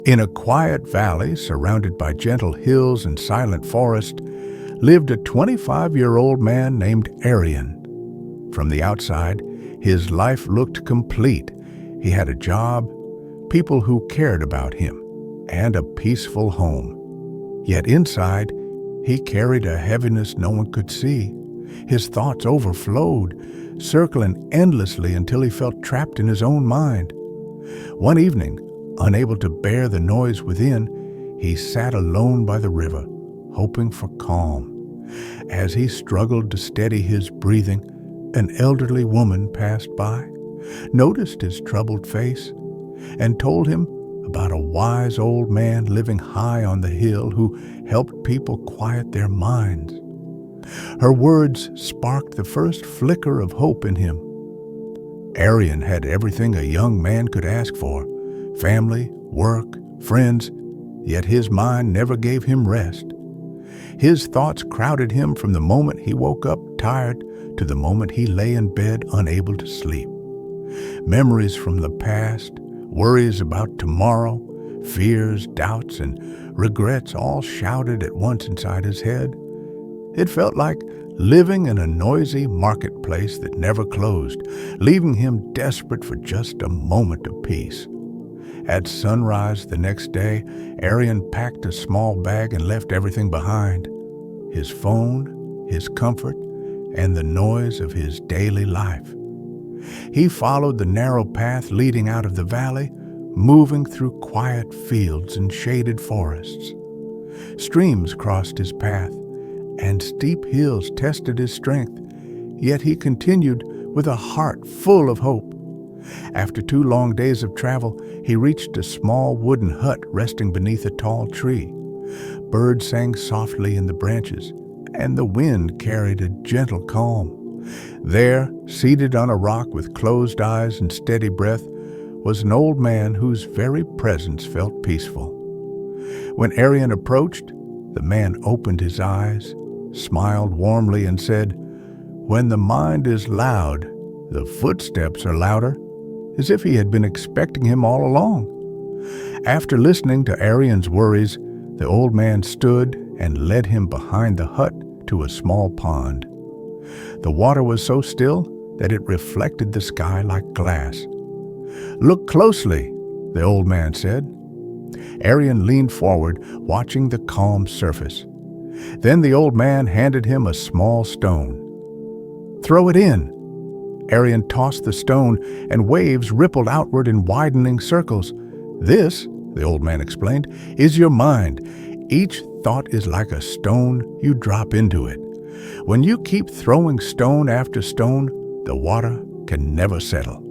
In a quiet valley surrounded by gentle hills and silent forest lived a 25-year-old man named Arian. From the outside, his life looked complete. He had a job, people who cared about him, and a peaceful home. Yet inside, he carried a heaviness no one could see. His thoughts overflowed, circling endlessly until he felt trapped in his own mind. One evening, unable to bear the noise within, he sat alone by the river, hoping for calm. As he struggled to steady his breathing, an elderly woman passed by, noticed his troubled face, and told him about a wise old man living high on the hill who helped people quiet their minds. Her words sparked the first flicker of hope in him. Arian had everything a young man could ask for: family, work, friends, yet his mind never gave him rest. His thoughts crowded him from the moment he woke up tired to the moment he lay in bed unable to sleep. Memories from the past, worries about tomorrow, fears, doubts, and regrets all shouted at once inside his head. It felt like living in a noisy marketplace that never closed, leaving him desperate for just a moment of peace. At sunrise the next day, Arian packed a small bag and left everything behind: his phone, his comfort, and the noise of his daily life. He followed the narrow path leading out of the valley, moving through quiet fields and shaded forests. Streams crossed his path, and steep hills tested his strength, yet he continued with a heart full of hope. After 2 long days of travel, he reached a small wooden hut resting beneath a tall tree. Birds sang softly in the branches, and the wind carried a gentle calm. There, seated on a rock with closed eyes and steady breath, was an old man whose very presence felt peaceful. When Arian approached, the man opened his eyes, smiled warmly, and said, "When the mind is loud, the footsteps are louder," as if he had been expecting him all along. After listening to Arian's worries, the old man stood and led him behind the hut to a small pond. The water was so still that it reflected the sky like glass. "Look closely," the old man said. Arian leaned forward, watching the calm surface. Then the old man handed him a small stone. "Throw it in." Arian tossed the stone, and waves rippled outward in widening circles. "This," the old man explained, "is your mind. Each thought is like a stone you drop into it. When you keep throwing stone after stone, the water can never settle."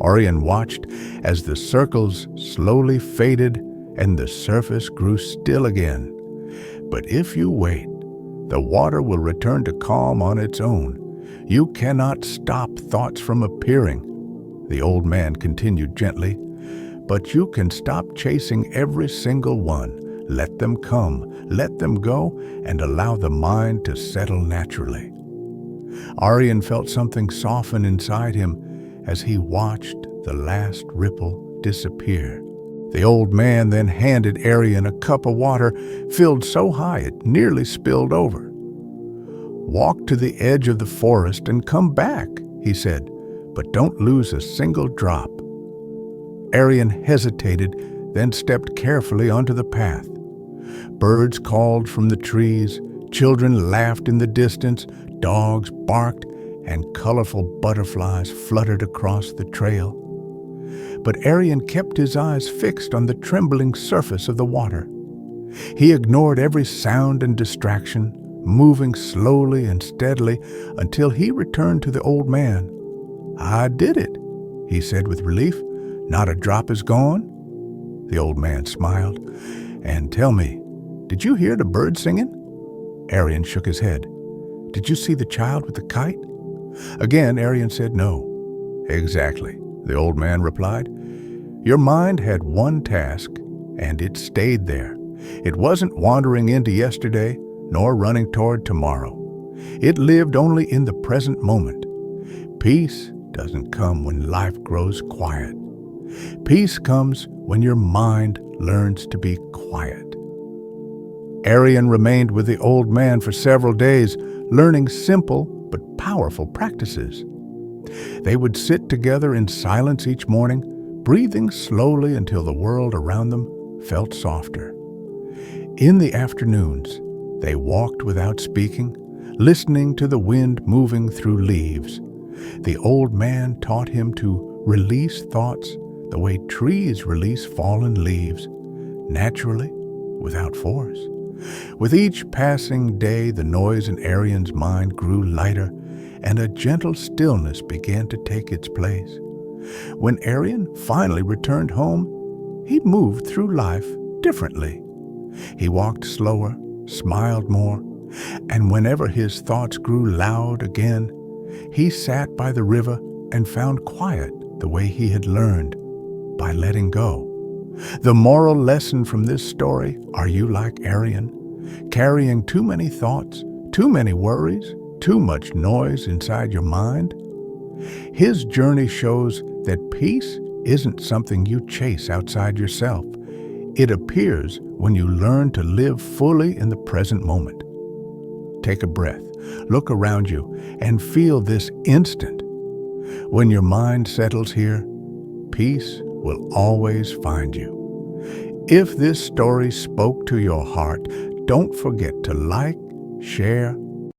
Arian watched as the circles slowly faded and the surface grew still again. "But if you wait, the water will return to calm on its own. You cannot stop thoughts from appearing," the old man continued gently, "but you can stop chasing every single one. Let them come, let them go, and allow the mind to settle naturally." Arian felt something soften inside him as he watched the last ripple disappear. The old man then handed Arian a cup of water filled so high it nearly spilled over. "Walk to the edge of the forest and come back," he said, "but don't lose a single drop." Arian hesitated, then stepped carefully onto the path. Birds called from the trees, children laughed in the distance, dogs barked, and colorful butterflies fluttered across the trail. But Arian kept his eyes fixed on the trembling surface of the water. He ignored every sound and distraction, moving slowly and steadily until he returned to the old man. "I did it," he said with relief. "Not a drop is gone?" The old man smiled. "And tell me, did you hear the birds singing?" Arian shook his head. "Did you see the child with the kite?" Again, Arian said no. "Exactly," the old man replied. "Your mind had one task, and it stayed there. It wasn't wandering into yesterday, nor running toward tomorrow. It lived only in the present moment. Peace doesn't come when life grows quiet. Peace comes when your mind learns to be quiet. Arian remained with the old man for several days, learning simple but powerful practices. They would sit together in silence each morning, breathing slowly until the world around them felt softer. In the afternoons, they walked without speaking, listening to the wind moving through leaves. The old man taught him to release thoughts the way trees release fallen leaves, naturally, without force. With each passing day, the noise in Arian's mind grew lighter, and a gentle stillness began to take its place. When Arian finally returned home, he moved through life differently. He walked slower, smiled more, and whenever his thoughts grew loud again, he sat by the river and found quiet the way he had learned, by letting go. The moral lesson from this story: are you like Arian, carrying too many thoughts, too many worries, too much noise inside your mind? His journey shows that peace isn't something you chase outside yourself. It appears when you learn to live fully in the present moment. Take a breath, look around you, and feel this instant. When your mind settles here, peace will always find you. If this story spoke to your heart, don't forget to like, share,